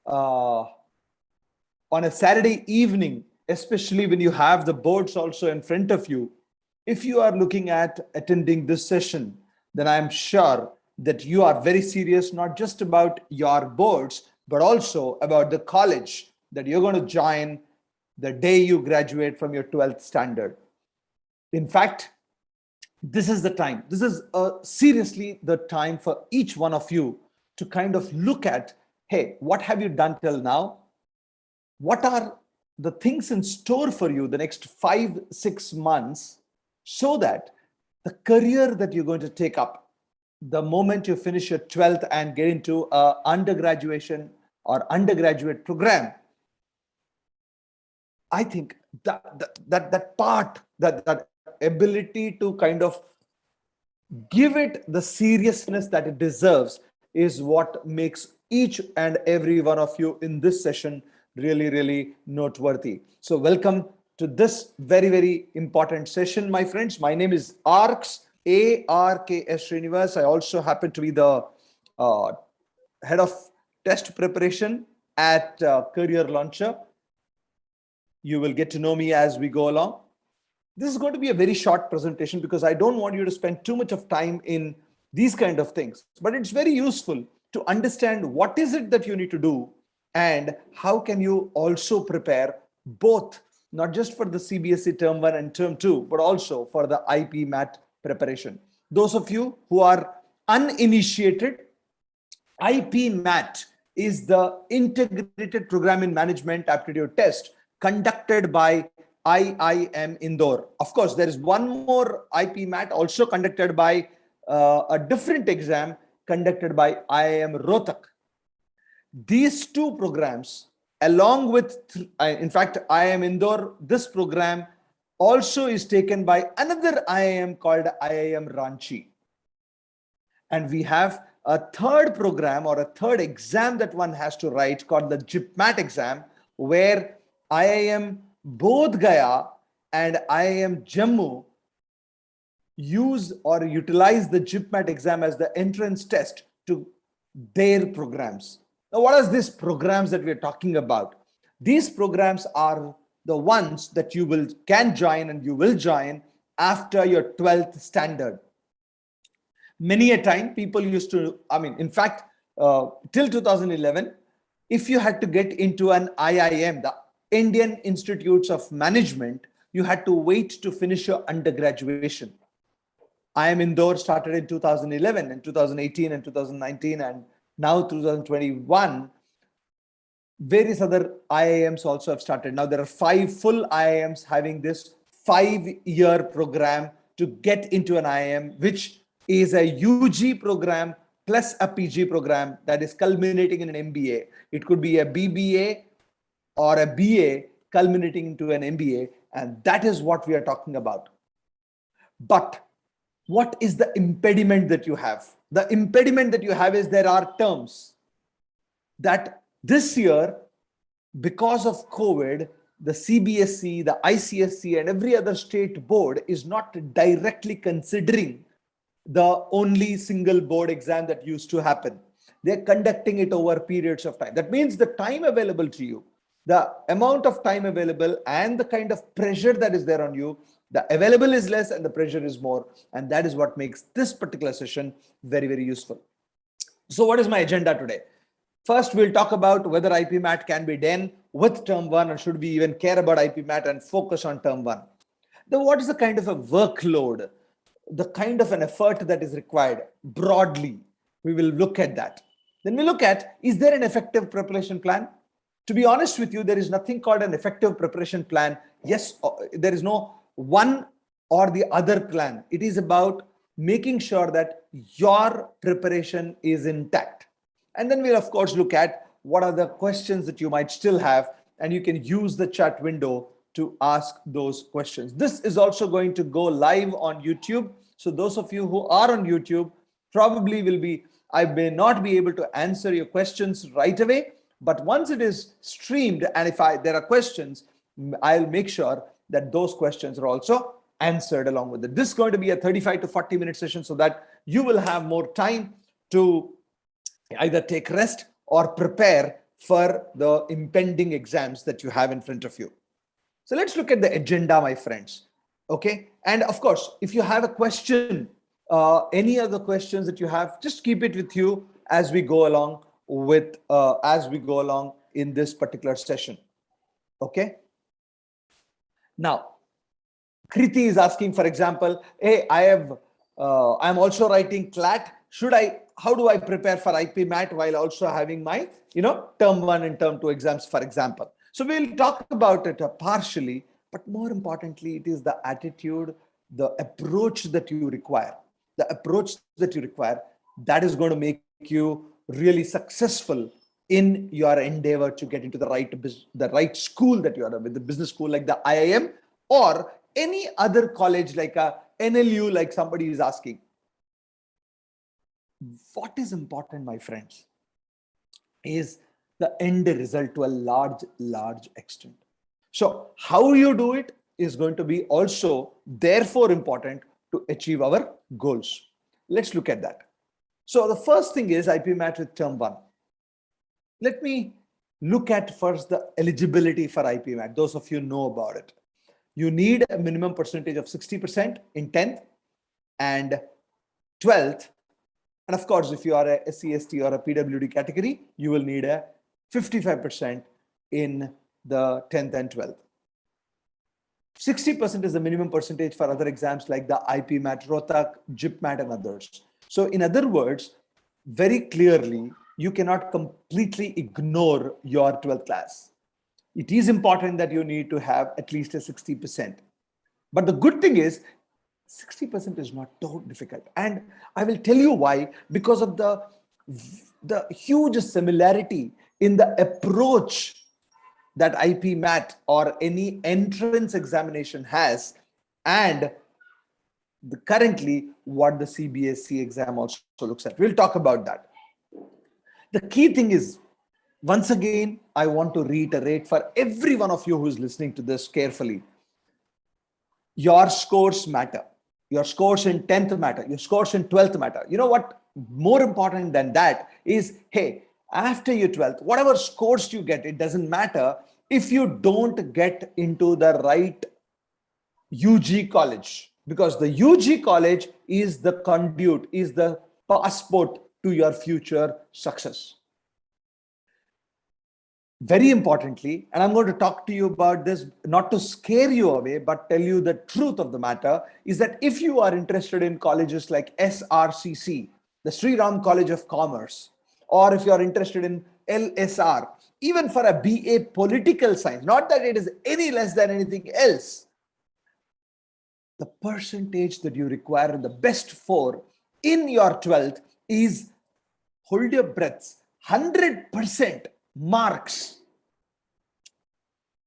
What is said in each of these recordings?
uh, on a Saturday evening, especially when you have the boards also in front of you, if you are looking at attending this session, then I'm sure that you are very serious, not just about your boards, but also about the college that you're going to join the day you graduate from your 12th standard. In fact, this is the time. This is seriously the time for each one of you to kind of look at, hey, what have you done till now? What are the things in store for you the next 5-6 months, so that the career that you're going to take up the moment you finish your 12th and get into a undergraduation or undergraduate program, I think that part, that ability to kind of give it the seriousness that it deserves is what makes each and every one of you in this session really, really noteworthy. So welcome to this very, very important session, my friends. My name is Arks, Arks Srinivas. I also happen to be the head of test preparation at Career Launcher. You will get to know me as we go along. This is going to be a very short presentation because I don't want you to spend too much of time in these kind of things, but it's very useful to understand what is it that you need to do and how can you also prepare both, not just for the CBSE term 1 and term 2, but also for the IPMAT preparation. Those of you who are uninitiated, IPMAT is the Integrated Program in Management Aptitude Test conducted by iimindore. Of course, there is one more IPMAT also conducted by a different exam conducted by iimrohtak. These two programs, along with, in fact, iimindore, this program also is taken by another IIM called IIM Ranchi. And we have a third program or a third exam that one has to write called the jipmat exam, where IIM Bodh Gaya and IIM Jammu use or utilize the jipmat exam as the entrance test to their programs. Now, what are these programs that we're talking about? These programs are the ones that you can join and you will join after your 12th standard. Many a time people used to, in fact, till 2011, if you had to get into an IIM, the Indian Institutes of Management, you had to wait to finish your undergraduation. iimindore started in 2011 and 2018 and 2019 and now 2021. Various other IIMs also have started. Now there are 5 full IIMs having this 5-year program to get into an IIM, which is a UG program plus a PG program that is culminating in an MBA. It could be a BBA or a BA culminating into an MBA, and that is what we are talking about. But what is the impediment that you have? The impediment that you have is there are terms that this year, because of COVID, the CBSE, the ICSE, and every other state board is not directly considering the only single board exam that used to happen. They're conducting it over periods of time. That means the time available to you, the amount of time available and the kind of pressure that is there on you, the available is less and the pressure is more. And that is what makes this particular session very, very useful. So what is my agenda today? First, we'll talk about whether IPMAT can be done with term 1 or should we even care about IPMAT and focus on term 1. Then what is the kind of a workload, the kind of an effort that is required broadly? We will look at that. Then we look at, is there an effective preparation plan? To be honest with you, there is nothing called an effective preparation plan. Yes, there is no one or the other plan. It is about making sure that your preparation is intact. And then we'll of course look at what are the questions that you might still have, and you can use the chat window to ask those questions. This is also going to go live on YouTube. So those of you who are on YouTube probably I may not be able to answer your questions right away, but once it is streamed and if there are questions, I'll make sure that those questions are also answered along with it. This is going to be a 35 to 40 minute session so that you will have more time to either take rest or prepare for the impending exams that you have in front of you. So let's look at the agenda, my friends. Okay. And of course, if you have a question, any other questions that you have, just keep it with you as we go along in this particular session. Okay. Now, Kriti is asking, for example, hey, I'm also writing CLAT. How do I prepare for IPMAT while also having my, term 1 and term 2 exams, for example? So we'll talk about it partially, but more importantly, it is the attitude, the approach that you require. The approach that you require, that is going to make you really successful in your endeavor to get into the right school that you are with, the business school like the IIM or any other college like a NLU, like somebody is asking. What is important, my friends, is the end result to a large extent. So how you do it is going to be also therefore important to achieve our goals. Let's look at that. So the first thing is IPMAT with term 1. Let me look at first the eligibility for IPMAT. Those of you know about it. You need a minimum percentage of 60% in 10th and 12th. And of course, if you are a SC, ST or a PWD category, you will need a 55% in the 10th and 12th. 60% is the minimum percentage for other exams like the IPMAT, Rohtak, JipMat and others. So in other words, very clearly, you cannot completely ignore your 12th class. It is important that you need to have at least a 60%. But the good thing is 60% is not so difficult. And I will tell you why, because of the huge similarity in the approach that IPMAT or any entrance examination has and currently what the CBSE exam also looks at. We'll talk about that. The key thing is, once again, I want to reiterate for every one of you who is listening to this carefully, your scores matter. Your scores in 10th matter. Your scores in 12th matter. You know what? More important than that is, hey, after your 12th, whatever scores you get, it doesn't matter if you don't get into the right UG college, because the UG college is the conduit, is the passport to your future success. Very importantly, and I'm going to talk to you about this, not to scare you away, but tell you the truth of the matter, is that if you are interested in colleges like SRCC, the Sri Ram College of Commerce, or if you are interested in LSR, even for a BA Political Science, not that it is any less than anything else, the percentage that you require in the best 4 in your 12th is, hold your breaths, 100% marks.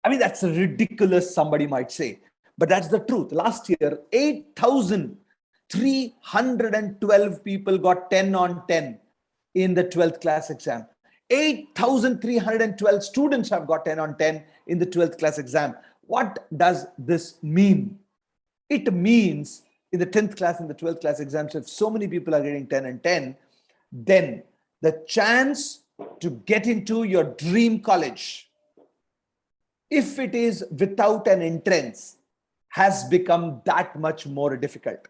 I mean, that's ridiculous, somebody might say, but that's the truth. Last year, 8,312 people got 10 on 10 in the 12th class exam. 8,312 students have got 10 on 10 in the 12th class exam. What does this mean? It means in the 10th class and the 12th class exams, if so many people are getting 10 and 10, then the chance to get into your dream college, if it is without an entrance, has become that much more difficult.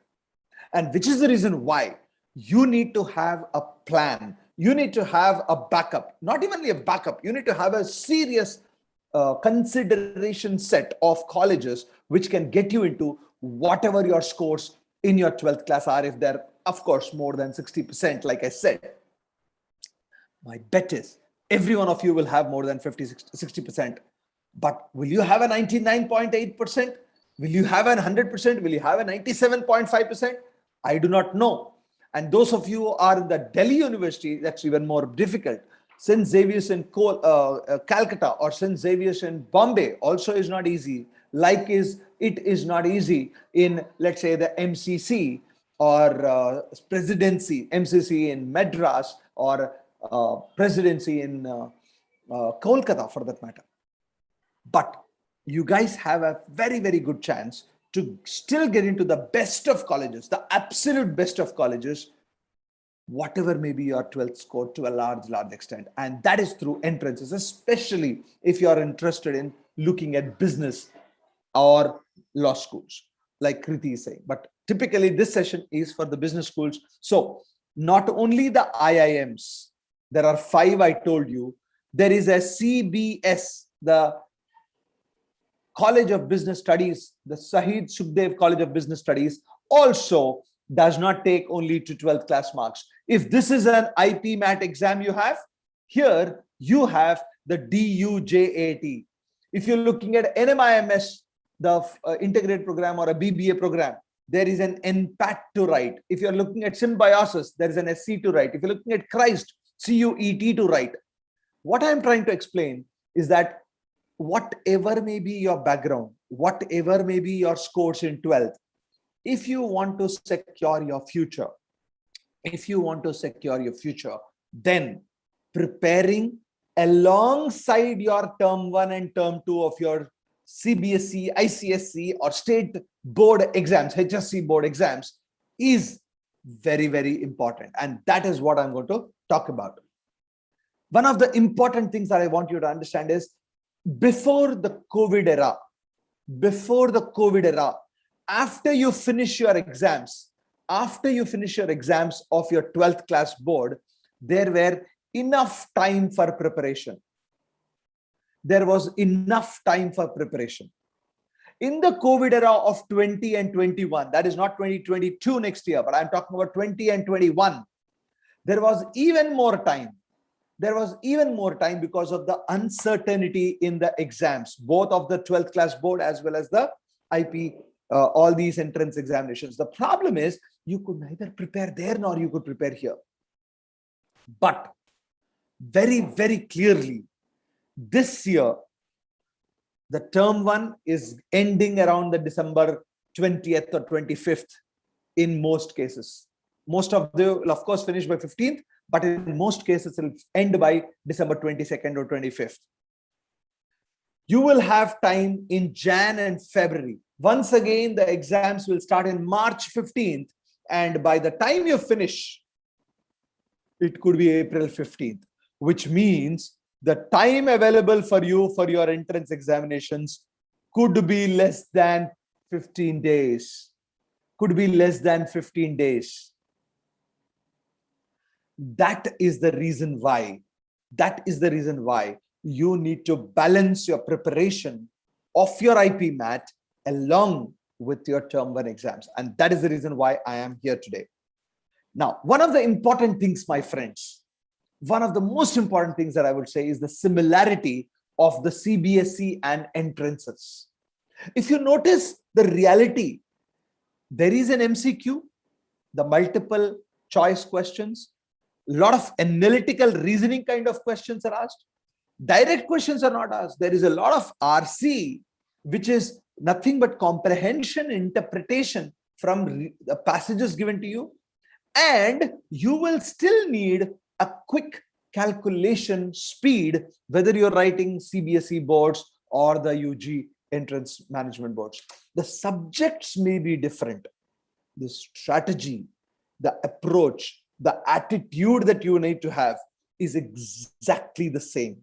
And which is the reason why you need to have a plan. You need to have a backup, not even a backup. You need to have a serious consideration set of colleges which can get you into whatever your scores in your 12th class are, if they're, of course, more than 60%, like I said. My bet is every one of you will have more than 50, 60%. But will you have a 99.8%? Will you have a 100%? Will you have a 97.5%? I do not know. And those of you who are in the Delhi University, that's even more difficult. St. Xavier's in Calcutta or St. Xavier's in Bombay also is not easy. It is not easy in, let's say, the MCC or presidency, MCC in Madras or presidency in Kolkata for that matter. But you guys have a very, very good chance to still get into the best of colleges, the absolute best of colleges, whatever may be your 12th score to a large extent. And that is through entrances, especially if you are interested in looking at business or law schools, like Kriti is saying. But typically this session is for the business schools. So not only the IIMs, there are 5 I told you. There is a CBS, the College of Business Studies, the Shahid Sukhdev College of Business Studies, also does not take only to 12th class marks. If this is an IPMAT exam you have, here you have the DUJAT. If you're looking at NMIMS, the integrated program or a BBA program, there is an NPAT to write. If you're looking at symbiosis, there is an SC to write. If you're looking at Christ, CUET to write. What I'm trying to explain is that whatever may be your background, whatever may be your scores in 12th, if you want to secure your future, then preparing alongside your term 1 and term 2 of your CBSE, ICSE or state board exams, HSC board exams, is very, very important. And that is what I'm going to talk about. One of the important things that I want you to understand is before the COVID era, after you finish your exams, of your 12th class board, there were enough time for preparation. There was enough time for preparation. In the COVID era of 20 and 21, that is not 2022 next year, but I'm talking about 20 and 21, there was even more time. Because of the uncertainty in the exams, both of the 12th class board as well as the IP, all these entrance examinations. The problem is you could neither prepare there nor you could prepare here. But very, very clearly, this year, the term 1 is ending around the December 20th or 25th in most cases. Most of them will, of course, finish by 15th, but in most cases, it will end by December 22nd or 25th. You will have time in Jan and February. Once again, the exams will start in March 15th. And by the time you finish, it could be April 15th, which means the time available for you for your entrance examinations could be less than 15 days. That is the reason why you need to balance your preparation of your IPMAT along with your term 1 exams. And that is the reason why I am here today. Now, one of the important things, my friends, one of the most important things that I would say is the similarity of the CBSE and entrances. If you notice the reality, there is an MCQ, the multiple choice questions, a lot of analytical reasoning kind of questions are asked. Direct questions are not asked. There is a lot of RC, which is nothing but comprehension, interpretation from the passages given to you. And you will still need a quick calculation speed, whether you're writing CBSE boards or the UG entrance management boards. The subjects may be different. The strategy, the approach, the attitude that you need to have is exactly the same.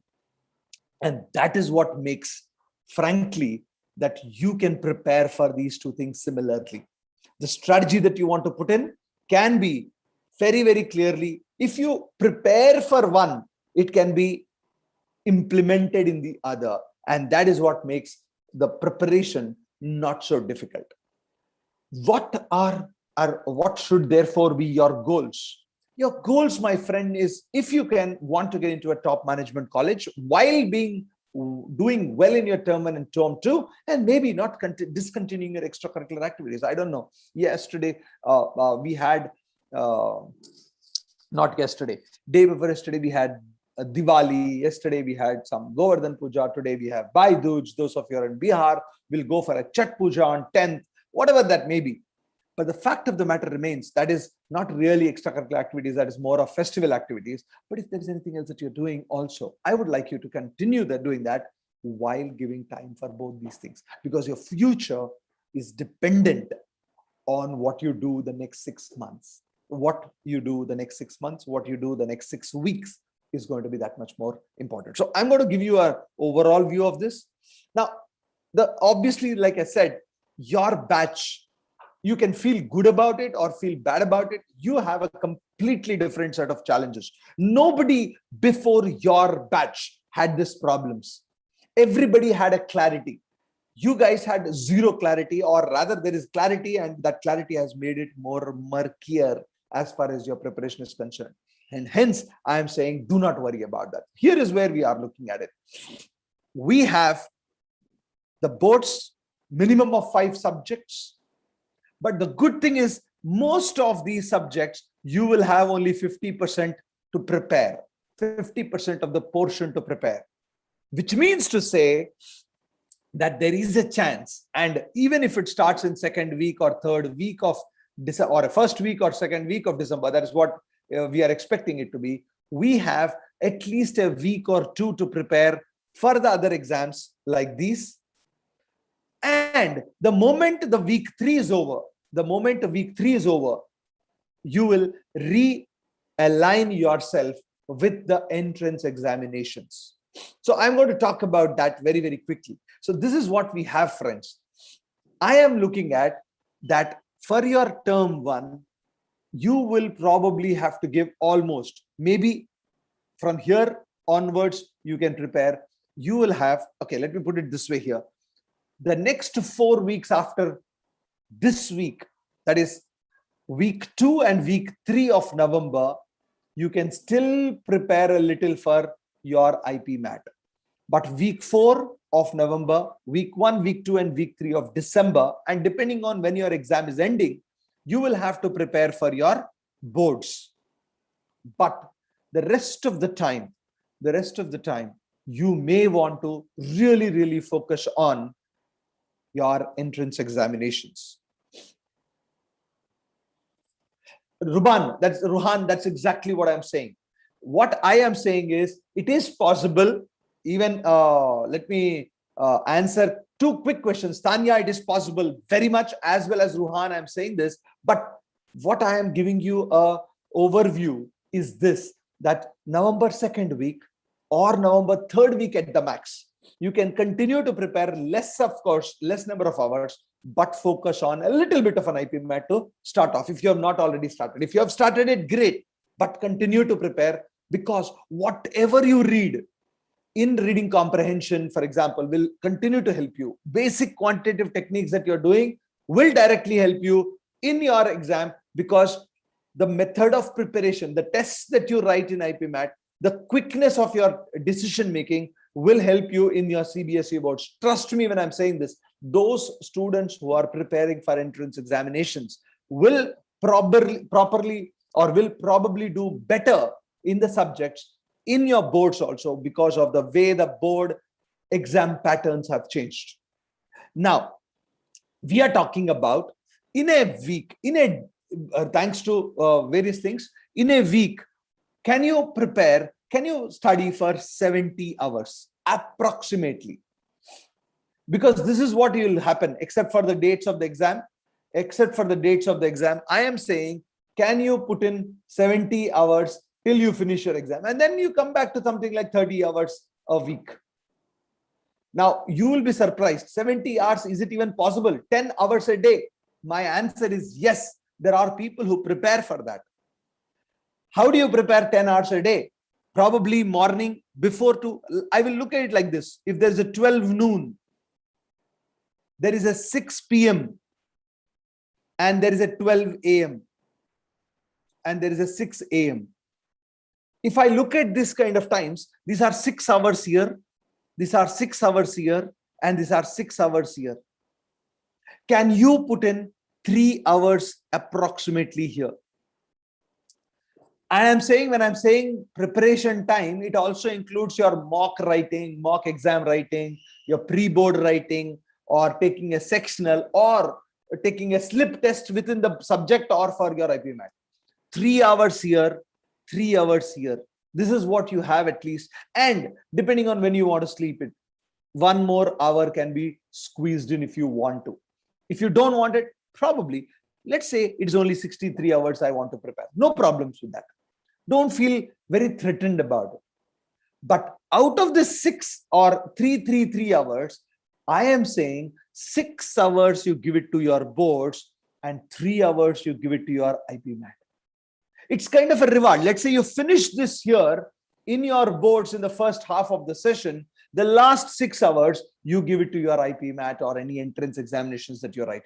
And that is what makes, frankly, that you can prepare for these two things similarly. The strategy that you want to put in can be very, very clearly, if you prepare for one, it can be implemented in the other. And that is what makes the preparation not so difficult. What should therefore be your goals? Your goals, my friend, is if you want to get into a top management college while doing well in your term 1 and term 2, and maybe not discontinuing your extracurricular activities. I don't know. Yesterday, we had, not yesterday, day before yesterday, we had Diwali. Yesterday, we had some Govardhan Puja. Today, we have Bhai Dooj. Those of you are in Bihar will go for a Chhat Puja on 10th, whatever that may be. But the fact of the matter remains, that is not really extracurricular activities, that is more of festival activities. But if there's anything else that you're doing also, I would like you to continue doing that while giving time for both these things, because your future is dependent on what you do the next 6 months. what you do the next 6 months, what you do the next 6 weeks is going to be that much more important. So I'm going to give you an overall view of this. Now, obviously, like I said, your batch, you can feel good about it or feel bad about it. You have a completely different set of challenges. Nobody before your batch had these problems. Everybody had a clarity. You guys had zero clarity, or rather there is clarity, and that clarity has made it more murkier as far as your preparation is concerned. And hence, I am saying, do not worry about that. Here is where we are looking at it. We have the board's minimum of 5 subjects. But the good thing is, most of these subjects, you will have only 50% to prepare, 50% of the portion to prepare, which means to say that there is a chance. And even if it starts in second week or third week of December, or a first week or second week of December, that is what we are expecting it to be. We have at least a week or 2 to prepare for the other exams like these. And the moment the week 3 is over, you will realign yourself with the entrance examinations. So I'm going to talk about that very, very quickly. So this is what we have, friends. I am looking at that for your term 1, you will probably have to give almost, maybe from here onwards, you can prepare. You will have, okay, let me put it this way here. The next 4 weeks after this week, that is week 2 and week 3 of November, you can still prepare a little for your IPMAT. But week 4 of November, week 1, week 2, and week 3 of December, and depending on when your exam is ending, you will have to prepare for your boards. But the rest of the time, you may want to really, really focus on your entrance examinations. Ruhan, that's exactly what I'm saying. What I am saying is, it is possible. Even let me answer 2 quick questions. Tanya, it is possible very much, as well as Ruhan, I'm saying this. But what I am giving you a overview is this, that November 2nd week or November 3rd week at the max, you can continue to prepare less, of course, less number of hours, but focus on a little bit of an IPMAT to start off if you have not already started. If you have started it, great, but continue to prepare, because whatever you read in reading comprehension, for example, will continue to help you. Basic quantitative techniques that you're doing will directly help you in your exam, because the method of preparation, the tests that you write in IPMAT, the quickness of your decision making will help you in your CBSE boards. Trust me when I'm saying this. Those students who are preparing for entrance examinations will probably do better in the subjects in your boards also, because of the way the board exam patterns have changed. Now, we are talking about in a week, thanks to various things, in a week, can you study for 70 hours approximately? Because this is what will happen, except for the dates of the exam. I am saying, can you put in 70 hours till you finish your exam? And then you come back to something like 30 hours a week. Now, you will be surprised. 70 hours, is it even possible? 10 hours a day? My answer is yes. There are people who prepare for that. How do you prepare 10 hours a day? Probably morning before I will look at it like this. If there's a 12 noon, there is a 6 p.m. and there is a 12 a.m. and there is a 6 a.m. If I look at this kind of times, these are 6 hours here, these are 6 hours here, and these are 6 hours here. Can you put in 3 hours approximately here? And I'm saying, when I'm saying preparation time, it also includes your mock writing, mock exam writing, your pre-board writing, or taking a sectional, or taking a slip test within the subject, or for your IPMAT. 3 hours here, 3 hours here. This is what you have at least. And depending on when you want to sleep it, 1 more hour can be squeezed in if you want to. If you don't want it, probably let's say it's only 63 hours I want to prepare. No problems with that. Don't feel very threatened about it. But out of the 3 hours, I am saying 6 hours you give it to your boards and 3 hours you give it to your IPMAT. It's kind of a reward. Let's say you finish this here in your boards in the first half of the session. The last 6 hours, you give it to your IPMAT or any entrance examinations that you're writing.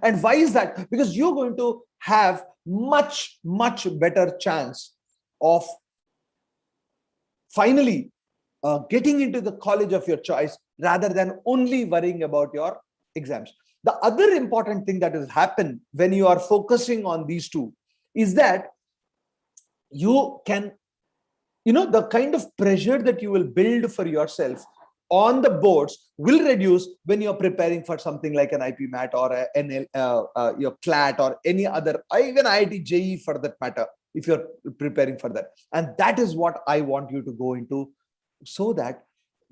And why is that? Because you're going to have much, much better chance of finally getting into the college of your choice rather than only worrying about your exams. The other important thing that has happened when you are focusing on these two is that you can, the kind of pressure that you will build for yourself on the boards will reduce when you're preparing for something like an IPMAT or your CLAT or any other, even IIT JEE for that matter, if you're preparing for that. And that is what I want you to go into, so that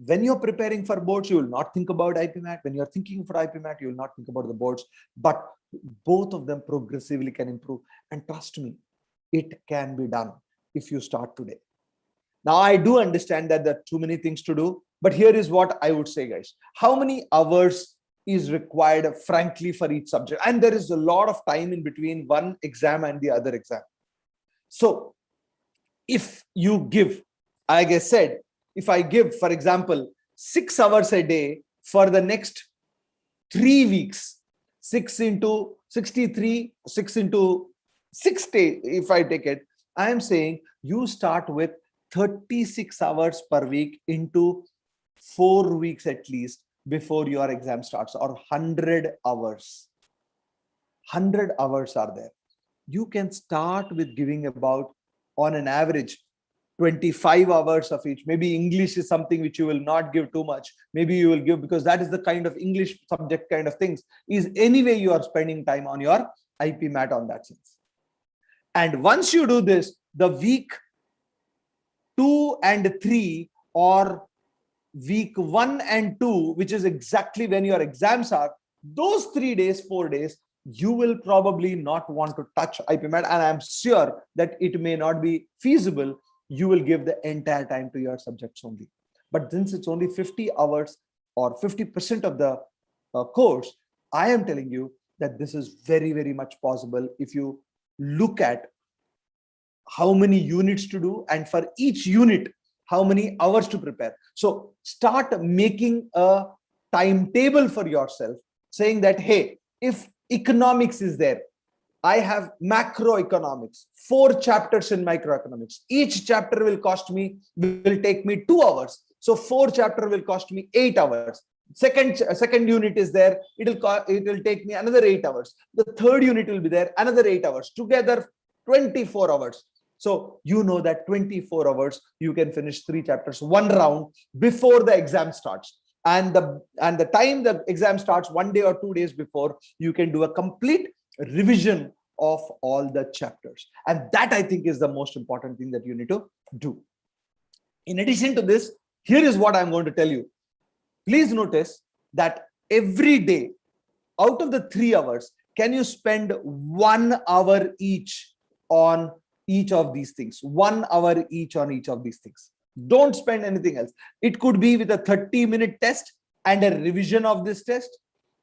when you're preparing for boards, you will not think about IPMAT. When you're thinking for IPMAT, you will not think about the boards, but both of them progressively can improve. And trust me, it can be done if you start today. Now, I do understand that there are too many things to do, but here is what I would say, guys. How many hours is required, frankly, for each subject? And there is a lot of time in between one exam and the other exam. So if you give, like I said, if I give, for example, 6 hours a day for the next 3 weeks, 6 into 63, 6 into 60, if I take it, I am saying you start with 36 hours per week into 4 weeks at least before your exam starts, or 100 hours. 100 hours are there. You can start with giving about, on an average, 25 hours of each. Maybe English is something which you will not give too much. Maybe you will give, because that is the kind of English subject kind of things, is anyway you are spending time on your IPMAT on that sense. And once you do this, the week 2 and 3 or week 1 and 2, which is exactly when your exams are, those 3 days, 4 days, you will probably not want to touch IPMAT. And I'm sure that it may not be feasible. You will give the entire time to your subjects only. But since it's only 50 hours or 50% of the course, I am telling you that this is very, very much possible if you look at how many units to do, and for each unit, how many hours to prepare. So start making a timetable for yourself, saying that, hey, if economics is there, I have macroeconomics, 4 chapters in microeconomics. Each chapter will take me 2 hours. So 4 chapter will cost me 8 hours. Second unit is there. It will take me another 8 hours. The third unit will be there, another 8 hours. Together, 24 hours. So you know that 24 hours, you can finish 3 chapters, 1 round before the exam starts. And the time the exam starts, 1 day or 2 days before, you can do a complete revision of all the chapters. And that, I think, is the most important thing that you need to do. In addition to this, here is what I'm going to tell you. Please notice that every day, out of the 3 hours, can you spend 1 hour each on each of these things? 1 hour each on each of these things. Don't spend anything else. It could be with a 30-minute test and a revision of this test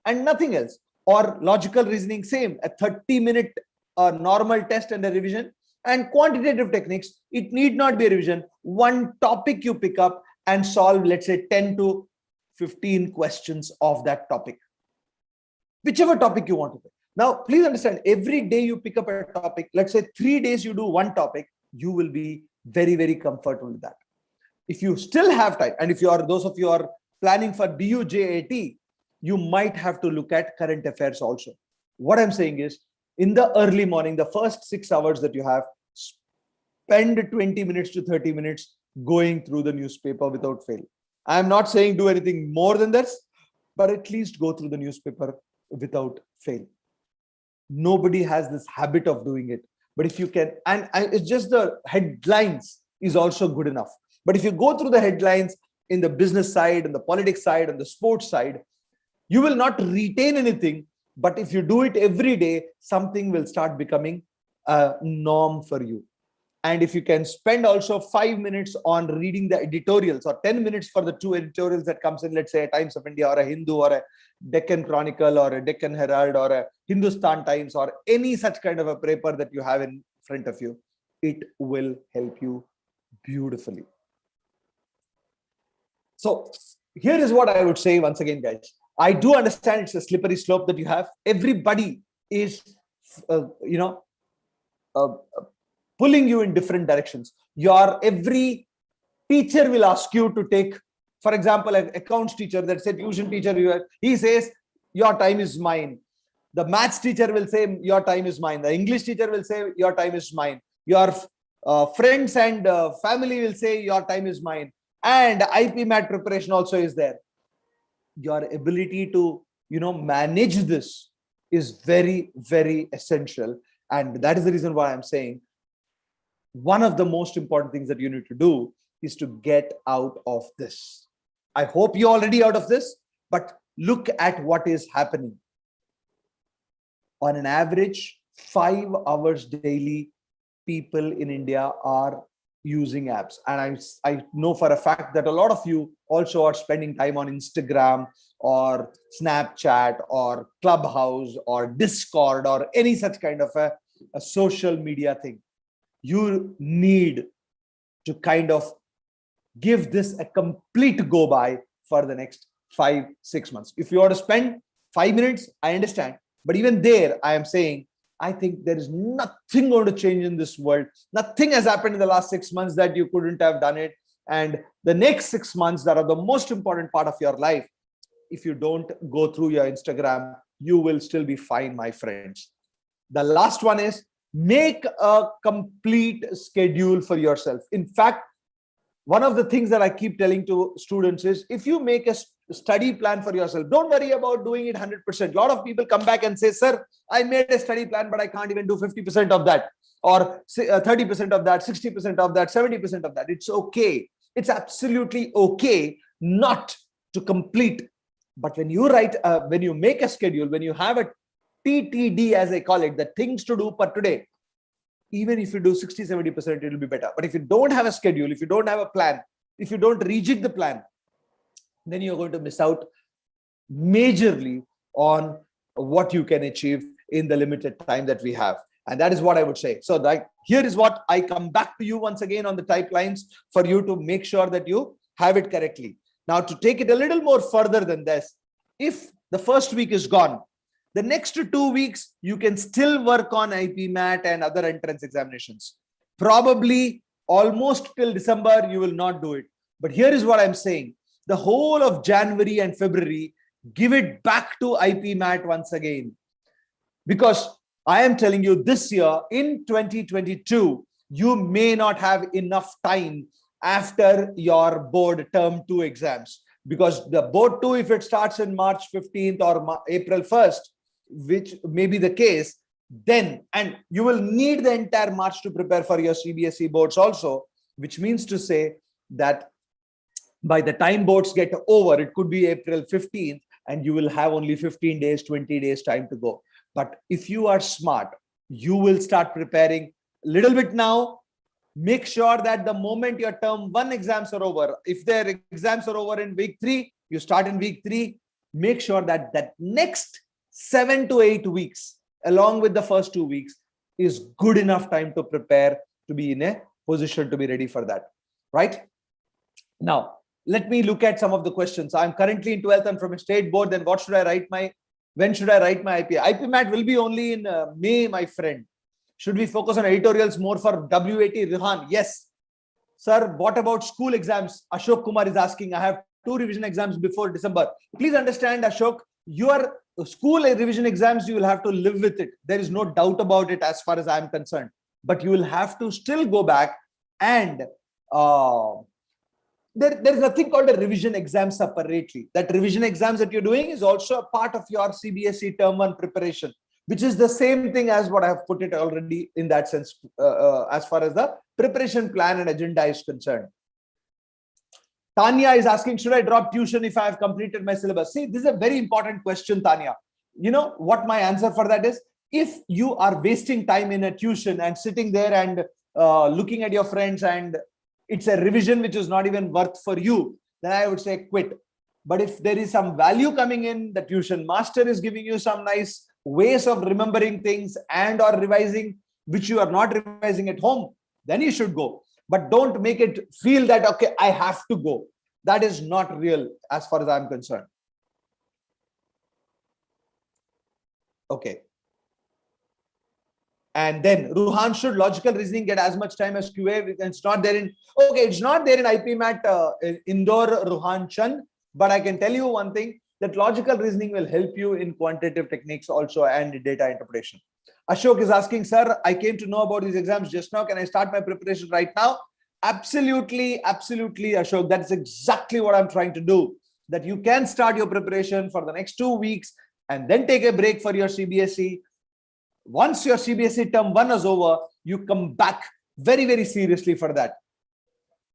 and nothing else. Or logical reasoning, same, a 30-minute normal test and a revision. And quantitative techniques, it need not be a revision. One topic you pick up and solve, let's say, 10 to 15 questions of that topic. Whichever topic you want to pick. Now, please understand, every day you pick up a topic, let's say 3 days you do one topic, you will be very, very comfortable with that. If you still have time, and if those of you are planning for DUJAT, you might have to look at current affairs also. What I'm saying is, in the early morning, the first 6 hours that you have, spend 20 minutes to 30 minutes going through the newspaper without fail. I'm not saying do anything more than this, but at least go through the newspaper without fail. Nobody has this habit of doing it. But if you can, and it's just the headlines is also good enough. But if you go through the headlines in the business side, and the politics side, and the sports side, you will not retain anything, But if you do it every day, something will start becoming a norm for you. And if you can spend also 5 minutes on reading the editorials, or 10 minutes for the 2 editorials that comes in, let's say a Times of India or a Hindu or a Deccan Chronicle or a Deccan Herald or a Hindustan Times or any such kind of a paper that you have in front of you, it will help you beautifully. So here is what I would say once again, guys. I do understand it's a slippery slope that you have. Everybody is, pulling you in different directions. Every teacher will ask you to take, for example, an accounts teacher, that's a tuition teacher, he says, your time is mine. The maths teacher will say, your time is mine. The English teacher will say, your time is mine. Your friends and family will say, your time is mine. And IPMAT preparation also is there. Your ability to, manage this is very, very essential. And that is the reason why I'm saying one of the most important things that you need to do is to get out of this. I hope you're already out of this, but look at what is happening. On an average, 5 hours daily, people in India are using apps. And I know for a fact that a lot of you also are spending time on Instagram or Snapchat or Clubhouse or Discord or any such kind of a social media thing. You need to kind of give this a complete go by for the next 5-6 months. If you want to spend 5 minutes, I understand. But even there, I am saying, I think there is nothing going to change in this world. Nothing has happened in the last 6 months that you couldn't have done it. And the next 6 months that are the most important part of your life, if you don't go through your Instagram, you will still be fine, my friends. The last one is make a complete schedule for yourself. In fact, one of the things that I keep telling to students is, if you make a study plan for yourself, don't worry about doing it 100%. A lot of people come back and say, sir, I made a study plan, but I can't even do 50% of that, or 30% of that, 60% of that, 70% of that. It's okay. It's absolutely okay not to complete. But when you write, when you make a schedule, when you have a TTD, as I call it, the things to do per today, even if you do 60-70%, it will be better. But if you don't have a schedule, if you don't have a plan, if you don't rejig the plan, then you're going to miss out majorly on what you can achieve in the limited time that we have. And that is what I would say. So here is what I come back to you once again on the type lines for you to make sure that you have it correctly. Now, to take it a little more further than this, if the first week is gone, the next 2 weeks, you can still work on IPMAT and other entrance examinations. Probably almost till December, you will not do it. But here is what I'm saying. The whole of January and February, give it back to IPMAT once again. Because I am telling you, this year in 2022, you may not have enough time after your board term 2 exams. Because the board 2, if it starts in March 15th or April 1st, which may be the case, then, and you will need the entire March to prepare for your CBSE boards also, which means to say that by the time boards get over, it could be April 15th, and you will have only 15 days, 20 days time to go. But if you are smart, you will start preparing a little bit now. Make sure that the moment your term 1 exams are over, if their exams are over in week 3, you start in week 3, make sure that that next 7 to 8 weeks, along with the first 2 weeks, is good enough time to prepare, to be in a position to be ready for that, right? Now, let me look at some of the questions. I'm currently in 12th and from a state board. Then what should I write when should I write my IP? IPMAT will be only in May, my friend. Should we focus on editorials more for WAT? Rihan, yes. Sir, what about school exams? Ashok Kumar is asking. I have 2 revision exams before December. Please understand, Ashok, your school revision exams, you will have to live with it. There is no doubt about it as far as I'm concerned. But you will have to still go back and there is nothing called a revision exam separately. That revision exams that you're doing is also a part of your CBSE term 1 preparation, which is the same thing as what I have put it already in that sense, as far as the preparation plan and agenda is concerned. Tanya is asking, should I drop tuition if I have completed my syllabus? See, this is a very important question, Tanya. you know what my answer for that is? If you are wasting time in a tuition and sitting there and looking at your friends and it's a revision which is not even worth for you, then I would say quit. But if there is some value coming in, the tuition master is giving you some nice ways of remembering things and or revising, which you are not revising at home, then you should go. But don't make it feel that, okay, I have to go. That is not real as far as I'm concerned. Okay. And then Ruhan, should logical reasoning get as much time as QA? It's not there in, okay, it's not there in IPMAT Indore, Ruhan Chand, but I can tell you one thing, that logical reasoning will help you in quantitative techniques also and data interpretation. Ashok is asking, sir, I came to know about these exams just now. Can I start my preparation right now? Absolutely, absolutely, Ashok. That's exactly what I'm trying to do. That you can start your preparation for the next 2 weeks and then take a break for your CBSE. Once your CBSE term 1 is over, you come back very, very seriously for that.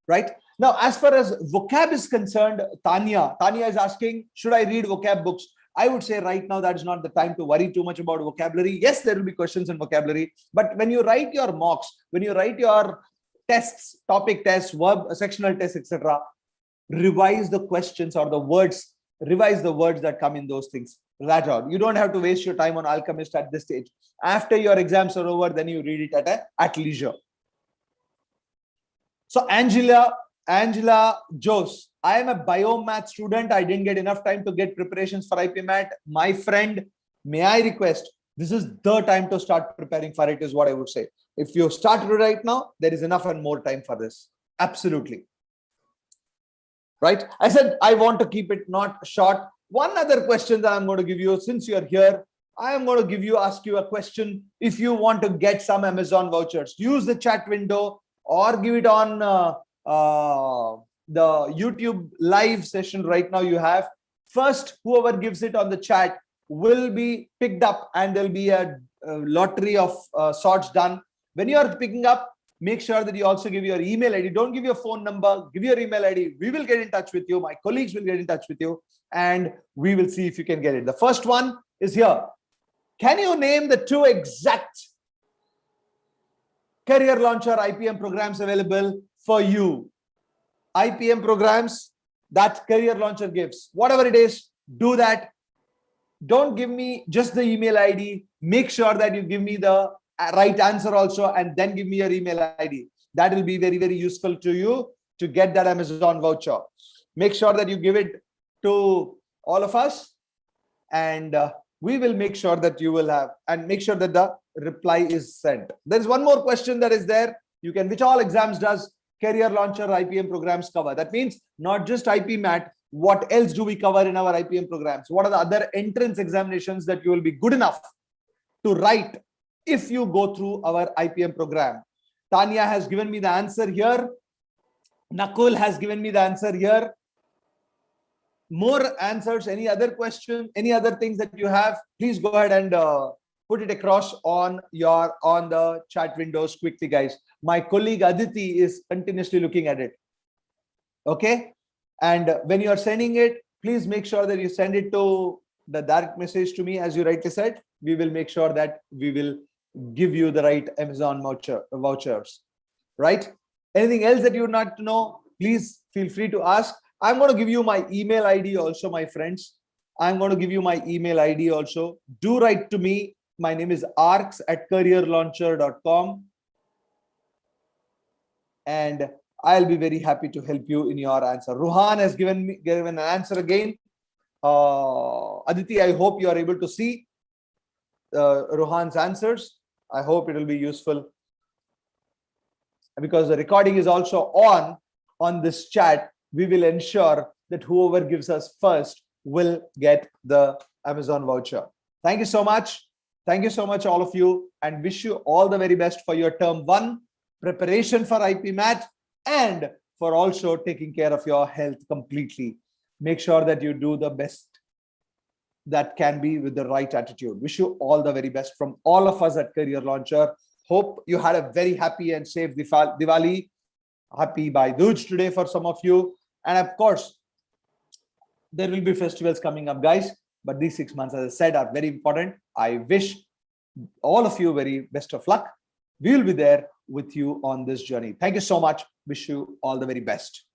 Right? Now, as far as vocab is concerned, Tanya is asking, should I read vocab books? I would say right now that is not the time to worry too much about vocabulary. Yes, there will be questions in vocabulary, but when you write your mocks, when you write your tests, topic tests, verb, sectional tests, etc., revise the questions or the words, revise the words that come in those things. That all. You don't have to waste your time on Alchemist at this stage. After your exams are over, then you read it at leisure. So Angela Jose, I am a biomath student. I didn't get enough time to get preparations for IPMAT. My friend, may I request, this is the time to start preparing for it, is what I would say. If you start right now, there is enough and more time for this. Absolutely. Right? I said, I want to keep it not short. One other question that I'm going to give you, since you're here, I am going to ask you a question. If you want to get some Amazon vouchers, use the chat window or give it on the YouTube live session right now you have. First, whoever gives it on the chat will be picked up and there'll be a lottery of sorts done. When you are picking up, make sure that you also give your email ID. Don't give your phone number, give your email ID. We will get in touch with you. My colleagues will get in touch with you and we will see if you can get it. The first one is here. Can you name the 2 exact career launcher IPM programs available for you? IPM programs that career launcher gives. Whatever it is, do that. Don't give me just the email ID. Make sure that you give me the right answer also and then give me your email ID. That will be very, very useful to you to get that Amazon voucher. Make sure that you give it to all of us and we will make sure that you will have, and make sure that the reply is sent. There is one more question that is there. You can, which all exams does career launcher IPM programs cover? That means not just IPMAT. What else do we cover in our IPM programs? What are the other entrance examinations that you will be good enough to write if you go through our IPM program? Tanya has given me the answer here. Nakul has given me the answer here. More answers, any other question, any other things that you have, please go ahead and put it across on the chat windows quickly, guys. My colleague Aditi is continuously looking at it. Okay. And when you are sending it, please make sure that you send it to the direct message to me, as you rightly said. We will make sure that we will give you the right Amazon vouchers. Right? Anything else that you would not know, please feel free to ask. I'm going to give you my email ID also, my friends. I'm going to give you my email ID also. Do write to me. My name is arks@careerlauncher.com. And I'll be very happy to help you in your answer. Ruhan has given an answer again. Aditi, I hope you are able to see Ruhan's answers. I hope it will be useful. Because the recording is also on this chat, we will ensure that whoever gives us first will get the Amazon voucher. Thank you so much. Thank you so much, all of you, and wish you all the very best for your term 1 preparation for IPMAT and for also taking care of your health completely. Make sure that you do the best that can be with the right attitude. Wish you all the very best from all of us at Career Launcher. Hope you had a very happy and safe Diwali. Happy Bhai Dooj today for some of you. And of course, there will be festivals coming up, guys. But these 6 months, as I said, are very important. I wish all of you very best of luck. We will be there with you on this journey. Thank you so much. Wish you all the very best.